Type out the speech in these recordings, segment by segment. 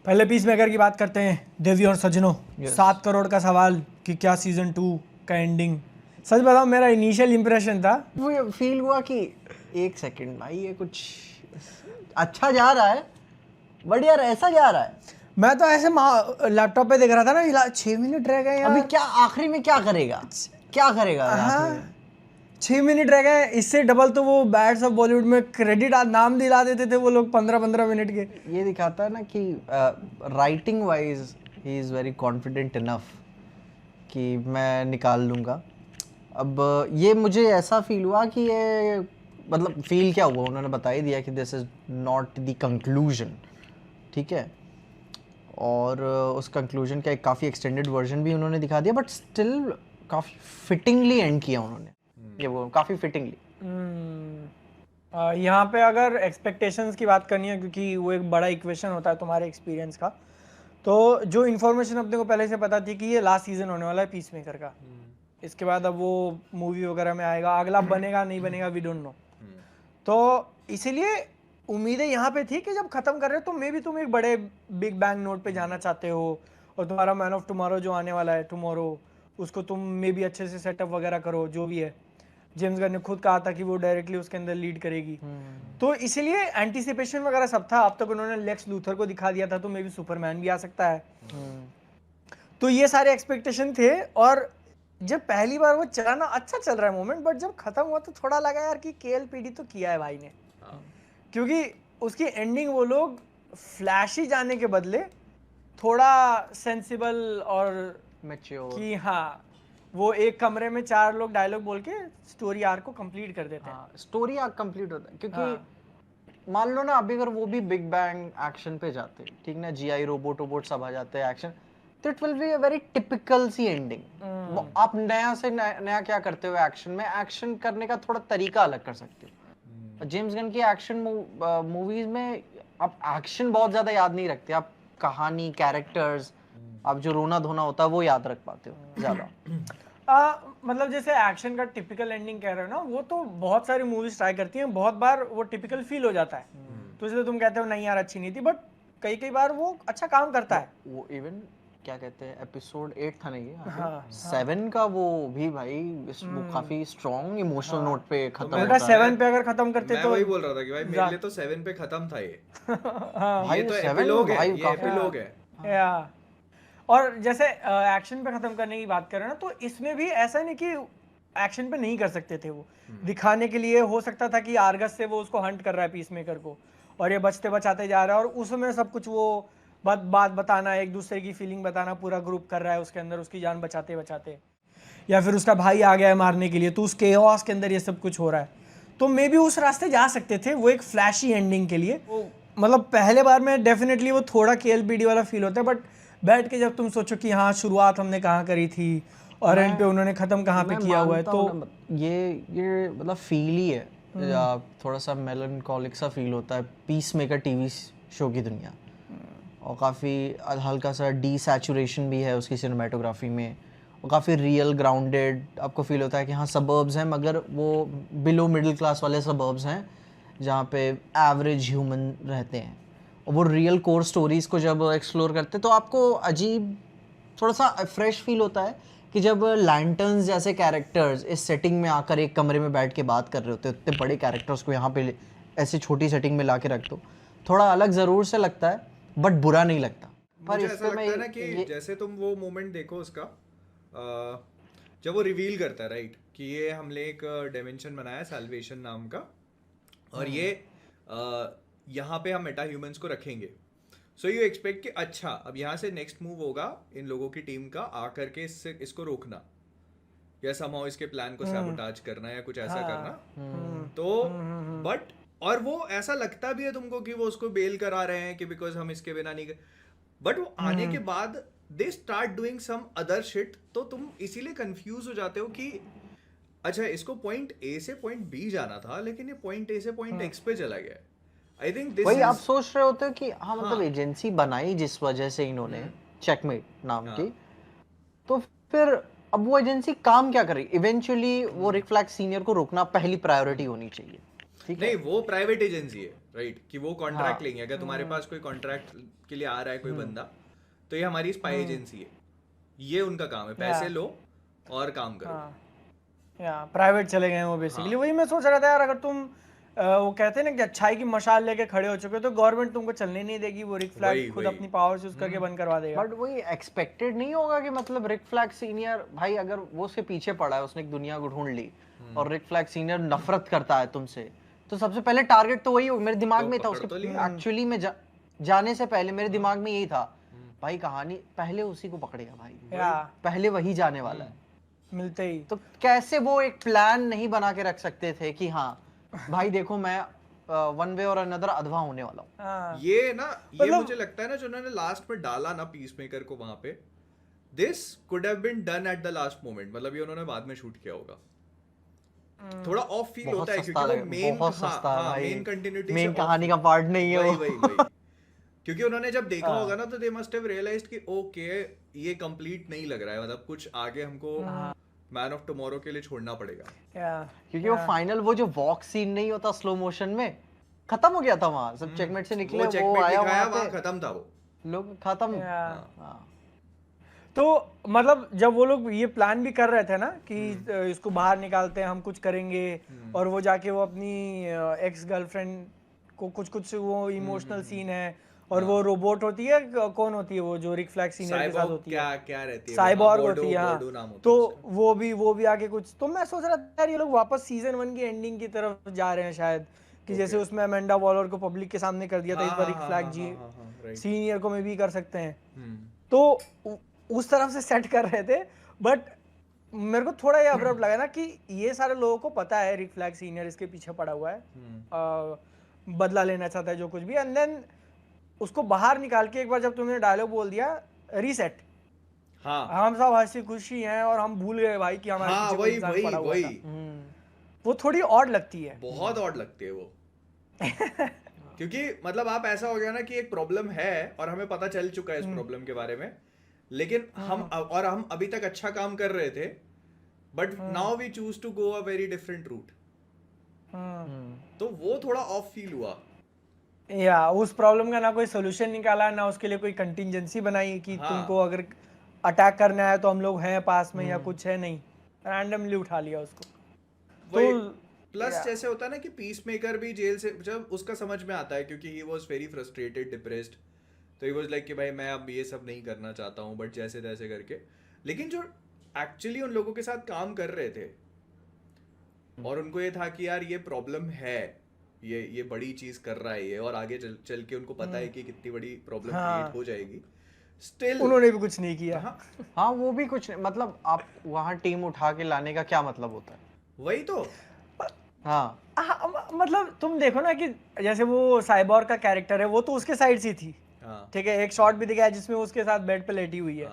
पहले peace maker की बात करते हैं देवी और सजनों। 7 करोड़ का सवाल कि क्या सीजन 2 का एंडिंग। सच बताओ मेरा इनिशियल इंप्रेशन था, वो फील हुआ कि एक सेकंड भाई ये कुछ अच्छा जा रहा है, बट यार ऐसा जा रहा है। मैं तो ऐसे लैपटॉप पे देख रहा था ना, 6 मिनट रह गए यार। अभी क्या आखिरी में क्या करेगा आखिरी में? 6 मिनट रह गए, इससे डबल तो वो बैड्स ऑफ बॉलीवुड में क्रेडिट नाम दिला देते थे वो लोग 15-15 मिनट के। ये दिखाता है ना कि writing wise he is very confident enough कि मैं निकाल लूँगा। अब ये मुझे ऐसा फील हुआ कि ये मतलब फील क्या हुआ, उन्होंने बता ही दिया कि this is not the conclusion, ठीक है। और उस कंक्लूजन का एक काफ़ी एक्सटेंडेड वर्जन भी उन्होंने दिखा दिया, बट स्टिल काफ़ी फिटिंगली एंड किया उन्होंने। ये वो काफ़ी फिटिंगली। यहाँ पे अगर एक्सपेक्टेशंस की बात करनी है, क्योंकि वो एक बड़ा इक्वेशन होता है तुम्हारे एक्सपीरियंस का, तो जो इन्फॉर्मेशन अपने को पहले से पता थी कि ये लास्ट सीजन होने वाला है पीस मेकर का। इसके बाद अब वो मूवी वगैरह में आएगा, अगला बनेगा नहीं बनेगा वी डोंट नो। तो इसीलिए उम्मीदें यहाँ पे थी कि जब खत्म कर रहे हो तो मे भी तुम एक बड़े बिग बैंग नोट पे जाना चाहते हो, और तुम्हारा मैन ऑफ टुमारो जो आने वाला है टुमारो, उसको तुम मे भी अच्छे से सेटअप वगैरह करो जो भी है। जेम्स गन ने खुद कहा था कि वो डायरेक्टली उसके अंदर लीड करेगी, तो इसीलिए एंटीसिपेशन वगैरह सब था। अब तक उन्होंने लेक्स लूथर को दिखा दिया था, तो मे भी सुपरमैन भी आ सकता है। तो ये सारे एक्सपेक्टेशन थे, और जब पहली बार वो चला ना, अच्छा चल रहा है मोमेंट, बट जब खत्म हुआ तो थोड़ा लगा यार कि केएलपीडी तो किया है भाई ने। क्योंकि उसकी एंडिंग वो लोग फ्लैशी जाने के बदले थोड़ा सेंसिबल और मैच्योर कि हाँ वो एक कमरे में 4 लोग डायलॉग बोल के स्टोरी आर्क को कंप्लीट कर देते हैं। स्टोरी आर्क कंप्लीट होता है, क्योंकि मान लो ना अभी अगर वो भी बिग बैंग एक्शन पे जाते, ठीक ना, जीआई रोबोट सब आ जाते हैं एक्शन, तो it will be a very typical C ending. आप नया से नया क्या करते हो एक्शन में, एक्शन करने का थोड़ा तरीका अलग कर सकते हो। जेम्स गन की एक्शन मूवीज में आप एक्शन बहुत ज्यादा याद नहीं रखते, आप कहानी, कैरेक्टर्स, आप जो रोना धोना होता है वो याद रख पाते हो ज्यादा। मतलब जैसे एक्शन का टिपिकल एंडिंग कह रहे हो ना, वो तो बहुत सारी मूवीज ट्राई करती हैं, बहुत बार वो टिपिकल फील हो जाता है, तो इसलिए तुम कहते हो नहीं यार अच्छी नहीं थी, बट कई कई बार वो अच्छा काम करता है। वो इवन क्या कहते हैं, एपिसोड 8 था ना ये, हाँ, 7 का वो भी भाई वो काफी स्ट्रॉन्ग इमोशनल नोट पे खत्म बेटा 7 पे अगर खत्म करते मैं तो वही बोल रहा था कि भाई मेरे लिए तो 7 पे खत्म था ये। भाई ये तो 7 एपिलॉग है, भाई ये काफी एपिलॉग है। या और जैसे एक्शन पे खत्म करने की बात कर रहे हैं ना, तो इसमें भी ऐसा नहीं कि एक्शन पे नहीं कर सकते थे। वो दिखाने के लिए हो सकता था कि आर्गस से वो उसको हंट कर रहा है पीस मेकर को, और ये बचते बचाते जा रहा है, और उसमें सब कुछ वो बात बताना, एक दूसरे की फीलिंग बताना, पूरा ग्रुप कर रहा है उसके अंदर उसकी जान बचाते बचाते, या फिर उसका भाई आ गया है मारने के लिए, तो उस केओस के अंदर ये सब कुछ हो रहा है। तो मे भी उस रास्ते जा सकते थे वो एक फ्लैशी एंडिंग के लिए। मतलब पहले बार में डेफिनेटली वो थोड़ा केएलपीडी वाला फील होता है, बट बैठ के जब तुम सोचो कि हाँ शुरुआत हमने कहाँ करी थी और एंड पे उन्होंने खत्म कहाँ पे किया हुआ है, तो ये मतलब फील ही है, थोड़ा सा मेलनकॉलिक सा फील होता है पीस मेकर टीवी शो की दुनिया, और काफ़ी हल्का सा डीसैचुरेशन भी है उसकी सिनेमेटोग्राफी में, और काफ़ी रियल ग्राउंडेड आपको फील होता है कि हाँ सबर्ब्स हैं, मगर वो बिलो मिडिल क्लास वाले सबर्ब्स हैं जहाँ पे एवरेज ह्यूमन रहते हैं, और वो रियल कोर स्टोरीज़ को जब एक्सप्लोर करते हैं तो आपको अजीब थोड़ा सा फ्रेश फील होता है कि जब लैंटर्न्स जैसे कैरेक्टर्स इस सेटिंग में आकर एक कमरे में बैठ के बात कर रहे होते हैं, इतने बड़े कैरेक्टर्स को यहाँ पे ऐसी छोटी सेटिंग में ला के रख दो, थोड़ा अलग ज़रूर से लगता है बट बुरा नहीं लगता। पर मुझे ऐसा लगता है ना कि जैसे तुम वो मोमेंट देखो उसका, जब वो रिवील करता है राइट कि ये हमने एक डायमेंशन बनाया सैल्वेशन नाम का, और ये यहाँ पे हम मेटा ह्यूमंस को रखेंगे। सो यू एक्सपेक्ट कि अच्छा अब यहाँ से नेक्स्ट मूव होगा इन लोगों की टीम का आकर के इसको रोकना, या समहाउ इसके प्लान को सैबोटाज करना, या कुछ ऐसा करना। तो बट और वो ऐसा लगता भी है तुमको कि वो उसको बेल करा रहे हैं कि बिकॉज हम इसके बिना नहीं, बट वो आने के बाद they start doing some other shit, तो तुम इसीलिए कंफ्यूज हो जाते हो कि अच्छा इसको पॉइंट ए से पॉइंट बी जाना था, लेकिन ये पॉइंट ए से पॉइंट एक्स पे चला गया। आई थिंक दिस वही आप सोच रहे होते हो कि हाँ मतलब एजेंसी बनाई जिस वजह से इन्होंने चेकमेट नाम की, तो फिर अब वो एजेंसी काम क्या कर रही, इवेंचुअली वो रिक फ्लैग सीनियर को रोकना पहली प्रायोरिटी होनी चाहिए, ठीक है? नहीं वो प्राइवेट एजेंसी है राइट, कि वो कॉन्ट्रैक्ट लेंगे। अगर तुम्हारे पास कोई कॉन्ट्रैक्ट के लिए आ रहा है कोई बंदा, तो ये हमारी स्पाई एजेंसी है, ये उनका काम है, पैसे लो और काम करो। या प्राइवेट चले गए वो बेसिकली। वही मैं सोच रहा था यार, अगर तुम वो कहते हैं ना कि अच्छाई की मशाल लेके खड़े हो चुके हो, तो गवर्नमेंट तुमको चलने नहीं देगी, वो रिक फ्लैग खुद अपनी पावर्स यूज करके बंद करवा देगा। बट वही एक्सपेक्टेड नहीं होगा कि मतलब रिक फ्लैग सीनियर भाई, अगर वो उसके पीछे पड़ा है, उसने एक दुनिया को ढूंढ ली और रिक फ्लैग सीनियर नफरत करता है तुमसे, तो सबसे पहले टारगेट तो वही हो। मेरे दिमाग में था उसके एक्चुअली में जाने से पहले मेरे दिमाग में यही था भाई, कहानी पहले उसी को पकड़ेगा भाई, पहले वही जाने वाला है मिलते ही। तो कैसे वो एक प्लान नहीं बना के रख सकते थे कि हाँ भाई देखो मैं वन वे और अनदर अधवा होने वाला हूँ। ये ना, ये मुझे लगता है ना, जो उन्होंने लास्ट में डाला ना पीस मेकर को वहां पे, this could have been done at the last moment. मतलब ये उन्होंने बाद में शूट किया होगा। थोड़ा ऑफ फील होता है क्योंकि वो मेन कंटिन्यूटी, मेन कहानी का पार्ट नहीं है वही क्योंकि उन्होंने जब देखा होगा ना, तो दे मस्ट हैव रियलाइज्ड कि ओके ये कंप्लीट नहीं लग रहा है, मतलब कुछ आगे हमको मैन ऑफ टुमारो के लिए छोड़ना पड़ेगा। क्योंकि वो फाइनल वो जो वॉक सीन नहीं होता स्लो मोशन में, खत्म हो गया था वहां, सब चेकमेट से निकले, वो आया वहां खत्म था, वो लोग खत्म। तो मतलब जब वो लोग ये प्लान भी कर रहे थे ना कि इसको बाहर निकालते हैं, हम कुछ करेंगे, और वो जाके वो अपनी एक्स गर्लफ्रेंड को कुछ वो इमोशनल सीन है, और वो रोबोट होती है, कौन होती है वो जो रिक फ्लैग सीनियर के साथ होती है, क्या रहती है, साइबॉर्ग होती है, हाँ। तो वो भी आके कुछ, तो मैं सोच रहा था यार ये लोग वापस सीजन 1 की एंडिंग की तरफ जा रहे हैं शायद, कि जैसे उसमें अमेंडा वॉलर को पब्लिक के सामने कर दिया था, इस बार रिक फ्लैग जी सीनियर को में भी कर सकते हैं, तो उस तरफ से सेट कर रहे थे। बट मेरे को थोड़ा ये अब्रप्ट लगा ना कि ये सारे लोगों को पता है रिक फ्लैग सीनियर इसके पीछे पड़ा हुआ है, बदला लेना चाहता है जो कुछ भी, एंड देन उसको बाहर निकाल के एक बार जब तुमने डायलॉग बोल दिया रीसेट, हम सब हंसी खुशी हैं और हम भूल गए भाई कि हमारे पीछे कोई इंसान पड़ा हुआ था, वो थोड़ी ऑड लगती है, बहुत ऑड लगती है वो क्योंकि मतलब आप ऐसा हो गया ना कि एक प्रॉब्लम है और हमें पता चल चुका है इस प्रॉब्लम के बारे में, लेकिन हम अभी तक अच्छा काम कर रहे थे, but now we choose to go a very different route, तो वो थोड़ा ऑफ फील हुआ। या उस प्रॉब्लम का ना कोई सोल्यूशन निकाला, ना उसके लिए कोई कंटिजेंसी बनाई कि तुमको अगर अटैक करना है तो हम लोग हैं पास में, या कुछ है नहीं, रैंडमली उठा लिया उसको। तो प्लस जैसे होता है ना कि पीस मेकर भी जेल से जब उसका समझ में आता है, क्योंकि he was very frustrated, depressed, तो ही वाज लाइक कि भाई मैं अब ये सब नहीं करना चाहता हूँ, बट जैसे तैसे करके। लेकिन जो एक्चुअली उन लोगों के साथ काम कर रहे थे और उनको ये था कि यार ये प्रॉब्लम है, ये बड़ी चीज कर रहा है ये, और आगे चल के उनको पता है कि कितनी बड़ी प्रॉब्लम क्रिएट हो जाएगी, स्टिल उन्होंने भी कुछ नहीं किया। हाँ वो भी कुछ नहीं, मतलब आप वहाँ टीम उठा के लाने का क्या मतलब होता है, वही तो। हाँ मतलब तुम देखो ना कि जैसे वो साइबॉर्ग का कैरेक्टर है, वो तो उसके साइड से थी, ठीक है, एक शॉट भी दिखाया जिसमें उसके साथ बेड पे लेटी हुई है,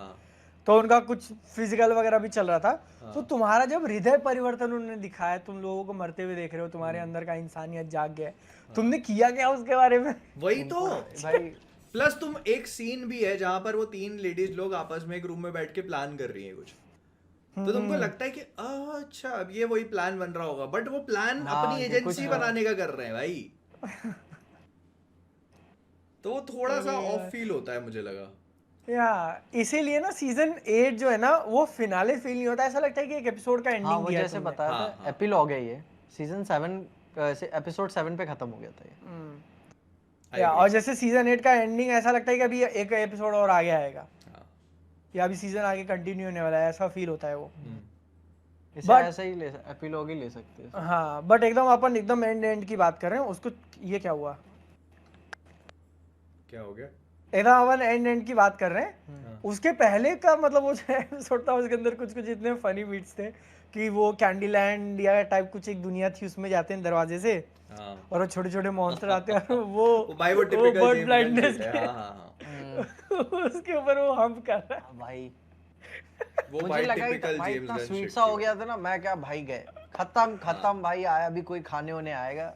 तो उनका कुछ फिजिकल वगैरह भी चल रहा था। तो तुम्हारा जब हृदय परिवर्तन उन्होंने दिखाया, तुम लोगों को मरते हुए देख रहे हो, तुम्हारे अंदर का इंसानियत जाग गया है, तुमने किया क्या उसके बारे में? वही तो भाई। प्लस तुम एक सीन भी है जहां पर वो 3 लेडीज लोग आपस में एक रूम में बैठ के प्लान कर रही है कुछ, तो तुमको लगता है कि अच्छा अब ये वही प्लान बन रहा होगा, बट वो प्लान अपनी एजेंसी बनाने का कर रहे हैं भाई, तो वो थोड़ा सा ऑफ फील होता है, मुझे लगा। या इसीलिए ना सीजन 8 जो है ना वो फिनाले फील नहीं होता, ऐसा लगता है कि एक एपिसोड का एंडिंग दिया है, जैसे बताया था एपिलॉग है ये, सीजन 7 से एपिसोड 7 पे खत्म हो गया था ये। या और जैसे सीजन 8 का एंडिंग ऐसा लगता है कि अभी एक एपिसोड और आगे आएगा, या अभी सीजन आगे कंटिन्यू होने वाला है, ऐसा फील होता है वो। इसे ऐसा ही एपिलॉग ही ले सकते हैं। हाँ बट एकदम अपन एकदम एंड की बात कर रहे हैं, उसको ये क्या हुआ, क्या हो गया, एकदम अपन एंड की बात कर रहे हैं, उसके पहले का मतलब वो जो एपिसोड था उसके अंदर कुछ इतने फनी बीट्स थे कि वो कैंडीलैंड या टाइप कुछ एक दुनिया थी, उसमें जाते हैं दरवाजे से और वो छोटे छोटे मॉन्स्टर आते हैं, वो बर्ड ब्लाइंडनेस उसके ऊपर वो हम्प कर रहा है भाई, वो मुझे लगा भाई इतना स्वीट सा हो गया था ना, मैं क्या भाई गए खत्म भाई, आया भी कोई खाने होने आएगा।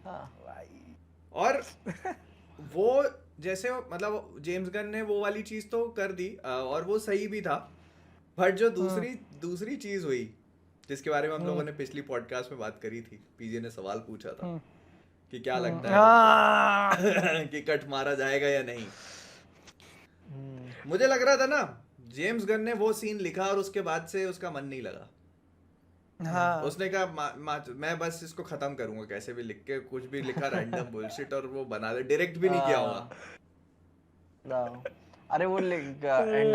भाई और वो जैसे मतलब जेम्स गन ने वो वाली चीज तो कर दी और वो सही भी था, बट जो दूसरी चीज हुई जिसके बारे में हम लोगों ने पिछली पॉडकास्ट में बात करी थी, पीजे ने सवाल पूछा था कि क्या लगता है हाँ कि कट मारा जाएगा या नहीं। मुझे लग रहा था ना जेम्स गन ने वो सीन लिखा और उसके बाद से उसका मन नहीं लगा। हाँ उसने कहा मैं बस इसको खत्म करूंगा कैसे भी लिख के, कुछ भी लिखा रैंडम बुलशिट और वो बना दे, डायरेक्ट भी नहीं किया होगा। अरे वो एंड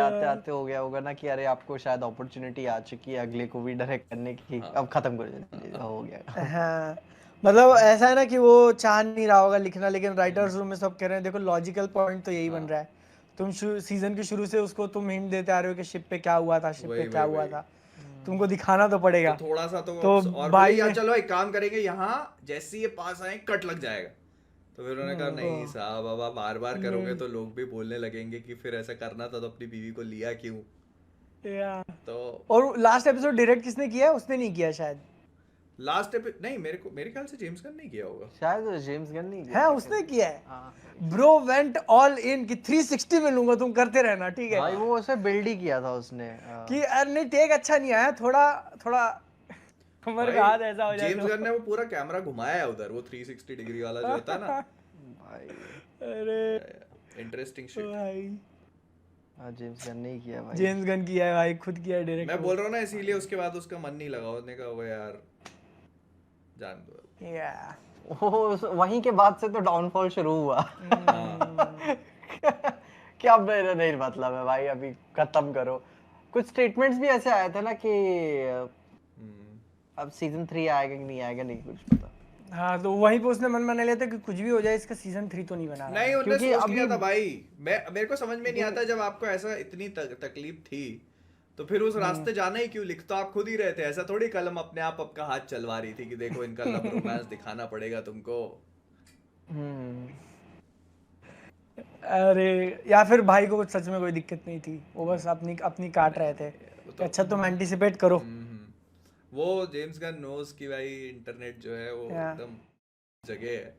आते आते हो गया होगा ना कि अरे आपको शायद अपॉर्चुनिटी आ चुकी है अगले को भी डायरेक्ट करने की, अब खत्म कर दीजिए, हो गया। हाँ मतलब ऐसा है ना कि वो चाह नहीं रहा होगा लिखना, लेकिन राइटर्स रूम में सब कह रहे हैं देखो लॉजिकल पॉइंट तो यही बन रहा है, तुम सीजन के शुरू से उसको तुम हिंट देते आ रहे हो कि शिप पे क्या हुआ था, शिप पे क्या हुआ था, तुमको दिखाना तो पड़ेगा। तो थोड़ा सा तो और भाई बोले यार चलो एक काम करेंगे, यहाँ जैसे ये पास आए कट लग जाएगा। तो फिर उन्होंने कहा नहीं साहब बाबा बार बार करोगे तो लोग भी बोलने लगेंगे कि फिर ऐसा करना था तो अपनी बीवी को लिया क्यों। तो और लास्ट एपिसोड डायरेक्ट किसने किया? उसने नहीं किया शायद। लास्ट एपिसोड नहीं, मेरे ख्याल से जेम्स गन नहीं किया होगा। शायद जेम्स गन नहीं किया है, उसने किया है। ब्रो वेंट ऑल इन कि 360 में लूंगा, तुम करते रहना ठीक है। भाई वो ऐसे बिल्ड ही किया था उसने कि अरे नहीं टेक अच्छा नहीं आया, थोड़ा थोड़ा कमर का हाथ ऐसा हो जाए। जेम्स गन ने वो पूरा कैमरा घुमाया है उधर, वो 360 डिग्री वाला जो होता है ना भाई। अरे इंटरेस्टिंग शिट भाई जेम्स गन नहीं किया भाई, जेम्स गन किया है भाई, खुद किया है डायरेक्ट। मैं बोल रहा हूँ ना, इसीलिए उसके बाद उसका मन नहीं लगा, उसने कहा वो यार जान दो। या वहीं के बाद से तो डाउनफॉल शुरू हुआ कि अब मेरा नहीं मतलब है भाई, अभी खत्म करो। कुछ स्टेटमेंट्स भी ऐसे आए थे ना कि अब सीजन 3 आएगा कि नहीं आएगा, नहीं कुछ पता। हाँ तो वहीं पे उसने मन बना लिया था कि कुछ भी हो जाए इसका सीजन 3 तो नहीं बना रहा। नहीं उन्होंने सोच लिया था भाई। मेरे को समझ में नहीं आता, जब आपको ऐसा इतनी तकलीफ थी तो फिर उस रास्ते जाना ही क्यों? लिख तो आप खुद ही रहे थे, ऐसा थोड़ी कलम अपने आप आपका हाथ चलवा रही थी कि देखो इनका लव रोमांस दिखाना पड़ेगा तुमको। अरे या फिर भाई को सच में कोई दिक्कत नहीं थी, वो बस अपनी अपनी काट रहे थे तो अच्छा तुम एंटिसिपेट करो। वो जेम्स गन नोज कि भाई इंटरनेट जो है वो एकदम जगह है।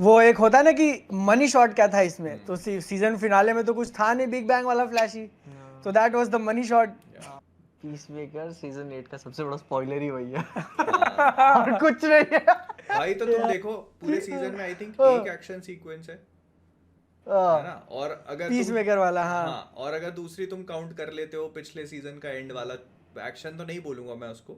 वो एक होता है ना कि मनी शॉट क्या था इसमें, तो सीजन फिनाले में तो कुछ था नहीं बिग बैंग वाला फ्लैशी, तो that was the money shot. Peacemaker season 8 का सबसे बड़ा स्पॉइलर ही वही है और कुछ नहीं है भाई। तो तुम देखो पूरे सीजन में आई थिंक एक एक्शन सीक्वेंस है ना, और अगर पीसमेकर वाला हाँ, और अगर दूसरी तुम काउंट कर लेते हो पिछले सीजन का एंड वाला एक्शन, तो नहीं बोलूंगा मैं उसको,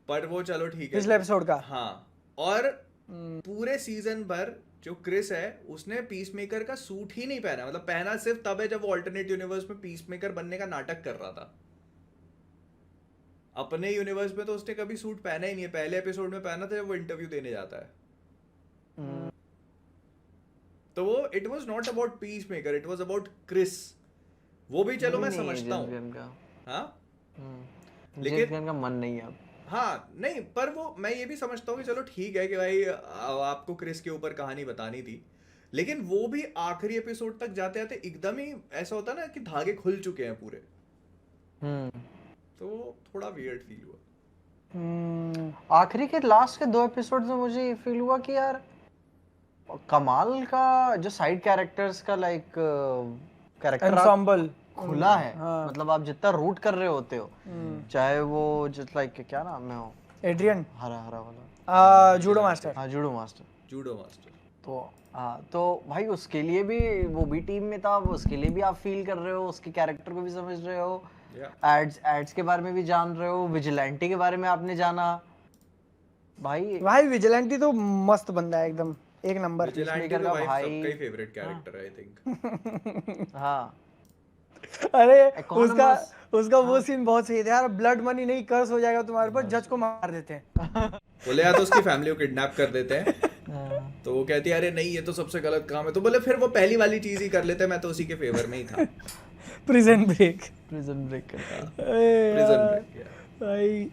पर वो चलो ठीक है पिछले एपिसोड का। हाँ, और पूरे सीजन भर जो क्रिस है उसने पीसमेकर का सूट ही नहीं पहना, मतलब पहना सिर्फ तब है जब वो अल्टरनेट यूनिवर्स में पीसमेकर बनने का नाटक कर रहा था। अपने यूनिवर्स में तो उसने कभी सूट पहना ही नहीं है, पहले एपिसोड में पहना था जब वो इंटरव्यू देने जाता है। तो वो it was not about Peacemaker, it was about Chris. वो भी चलो मैं समझता हूँ हाँ, लेकिन का मन नहीं है। हाँ नहीं, पर वो मैं ये भी समझता हूँ कि चलो ठीक है कि भाई आपको क्रिस के ऊपर कहानी बतानी थी, लेकिन वो भी आखिरी एपिसोड तक जाते जाते एकदम ही ऐसा होता ना कि धागे खुल चुके हैं पूरे, तो थोड़ा वियर्ड फील हुआ। आखिरी के लास्ट के 2 एपिसोड में मुझे ये फील हुआ कि यार कमाल का जो साइड कैरेक्टर्स का लाइक कैरेक्टर एंसेंबल खुला है। मतलब आप जितना रूट कर रहे होते हो, चाहे वो जस्ट लाइक क्या नाम है वो, एड्रियन हरा वाला जूडो मास्टर। हाँ जूडो मास्टर। तो हाँ तो भाई उसके लिए भी वो भी टीम में था, उसके लिए भी आप फील कर रहे हो, उसके कैरेक्टर को भी समझ रहे हो, एड्स के बारे में भी जान रहे हो, विजिलेंटी के बारे में आपने जाना। भाई विजिलेंटी तो मस्त बंदा है एकदम, एक नंबर। विजिलेंटी तो भाई सबका ही फेवरेट कैरेक्टर है आई थिंक। हाँ अरे उसका वो सीन बहुत सही था यार, ब्लड मनी नहीं कर्स हो जाएगा तुम्हारे ऊपर, जज को मार देते हैं। बोले या तो उसकी फैमिली को किडनैप कर देते हैं, तो वो कहती है अरे नहीं ये तो सबसे गलत काम है, तो बोले फिर वो पहली वाली चीज ही कर लेते, मैं तो उसी के फेवर में ही था। प्रिजन ब्रेक भाई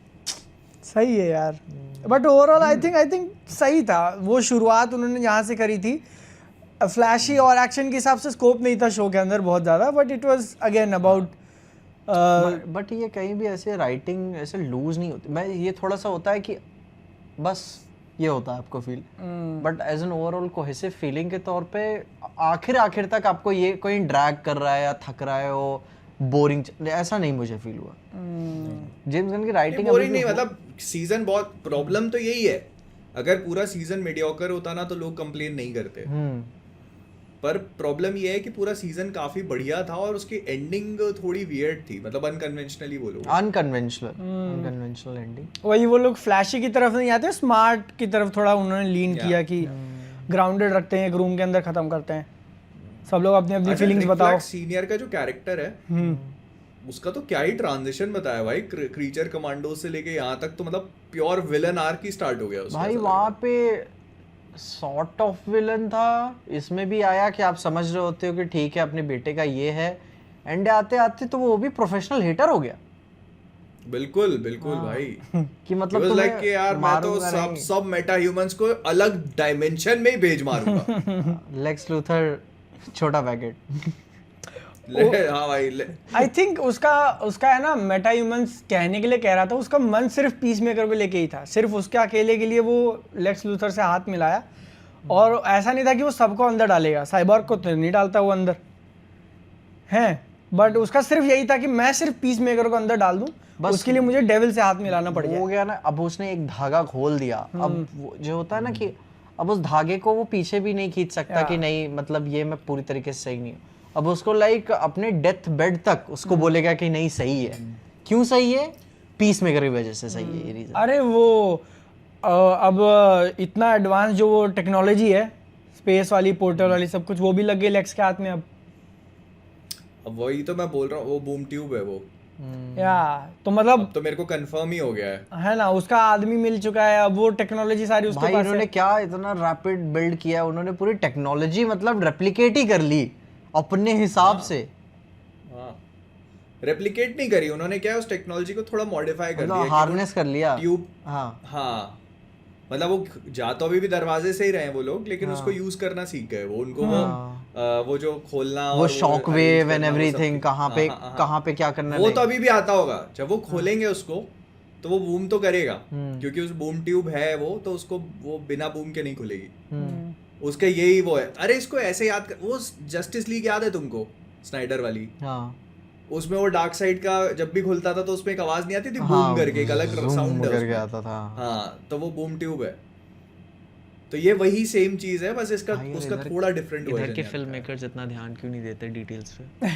सही है यार, बट ओवरऑल आई थिंक सही था वो शुरुआत उन्होंने यहाँ से करी थी। फ्लैशी और एक्शन के हिसाब से स्कोप नहीं था शो के अंदर बहुत ज़्यादा, but it was again about but ये कहीं भी ऐसे राइटिंग ऐसे लूज नहीं होती। मैं ये थोड़ा सा होता है कि बस ये होता है आपको feel, but as an overall cohesive feeling के तौर पे आखिर तक आपको ये कोई ड्रैग कर रहा है या थक रहा है वो बोरिंग, ऐसा नहीं मुझे फील हुआ। जेम्स गन की राइटिंग बोरिंग नहीं, मतलब सीजन बहुत प्रॉब्लम तो यही है अगर पूरा सीजन मीडियोकर होता ना तो लोग कंप्लेन नहीं करते, पर प्रॉब्लम ये है कि पूरा सीजन काफी बढ़िया था और उसकी एंडिंग थोड़ी वियर्ड थी, मतलब अनकन्वेंशनली बोलो, अनकन्वेंशनल एंडिंग। वही वो लोग फ्लैशी की तरफ नहीं आते, स्मार्ट की तरफ थोड़ा उन्होंने लीन किया कि ग्राउंडेड रखते हैं, एक रूम के अंदर खत्म करते हैं, सब लोग अपनी अपनी फीलिंग्स बताओ। सीनियर का जो कैरेक्टर है उसका तो क्या ही ट्रांजिशन बताया भाई, क्रीचर कमांडो से लेके यहाँ तक, तो मतलब प्योर विलन आर्क ही स्टार्ट हो गया उसका। भाई वहाँ पे सॉर्ट ऑफ विलन था, इसमें भी आया कि आप समझ रहे होते हो कि ठीक है अपने बेटे का ये है, एंड आते आते तो वो भी प्रोफेशनल हेटर हो गया। बिल्कुल बिल्कुल भाई कि मतलब तुम्हें लाइक कि यार मैं तो सब मेटा ह्यूमंस को अलग डायमेंशन में ही भेज मारूंगा। लेक्स लूथर छोटा पैकेट। हाँ भाई आई थिंक उसका है ना, मेटा ह्यूमंस कहने के लिए कह रहा था, उसका मन सिर्फ पीस मेकर को लेके ही था, सिर्फ उसके अकेले के लिए वो लेक्स लूथर से हाथ मिलाया, और ऐसा नहीं था कि वो सबको अंदर डालेगा, साइबॉर्ग को तो नहीं डालता वो अंदर है, बट उसका सिर्फ यही था कि मैं सिर्फ पीस मेकर को अंदर डाल दूं, बस उसके लिए मुझे डेविल से हाथ मिलाना पड़ हो गया ना। अब उसने एक धागा खोल दिया, अब जो होता है ना कि अब उस धागे को वो पीछे भी नहीं खींच सकता कि नहीं मतलब ये मैं पूरी तरीके से सही नहीं हूँ। अब उसको लाइक अपने डेथ बेड तक उसको बोलेगा कि नहीं सही है। क्यों सही है? पीस मेकर की वजह से सही है ये रीजन। अरे वो अब इतना एडवांस जो वो टेक्नोलॉजी है, स्पेस वाली, पोर्टल वाली, सब कुछ वो भी लग गई लेक्स के हाथ में अब वही तो मैं बोल रहा हूँ, वो बूम ट्यूब है वो, या तो मतलब अब तो मेरे को कंफर्म ही हो गया है ना, उसका आदमी मिल चुका है, अब वो टेक्नोलॉजी सारी उसके भाई पास इन्होंने क्या इतना रैपिड बिल्ड किया, उन्होंने पूरी टेक्नोलॉजी मतलब रेप्लिकेट ही कर ली अपने हिसाब से। हाँ, रेप्लिकेट नहीं करी उन्होंने, क्या है उस टेक्नोलॉजी को थोड़ा मॉडिफाई कर दिया, हार्नेस कर लिया ट्यूब। हाँ हाँ मतलब वो जा तो अभी भी दरवाजे से ही रहे वो लोग, लेकिन उसको यूज करना सीख गए वो, उनको वो जो खोलना वो शॉक वेव एंड एवरीथिंग, कहाँ पे क्या करना, वो तो अभी भी आता होगा। जब वो खोलेंगे उसको तो वो बूम तो करेगा, क्योंकि उस बूम ट्यूब है वो, तो उसको वो बिना बूम के नहीं खुलेगी, उसका यही वो है। अरे इसको ऐसे याद कर, वो जस्टिस लीग याद है तुमको, स्नाइडर वाली? हाँ उसमें वो डार्क साइड का जब भी खुलता था तो उसमें एक आवाज नहीं आती थी, बूम करके, एक अलग साउंड करके आता था। हाँ तो वो बूम ट्यूब है, तो ये वही सेम चीज है, बस इसका उसका थोड़ा डिफरेंट वर्जन है। इधर के फिल्म मेकर्स इतना ध्यान क्यों नहीं देते डिटेल्स पे?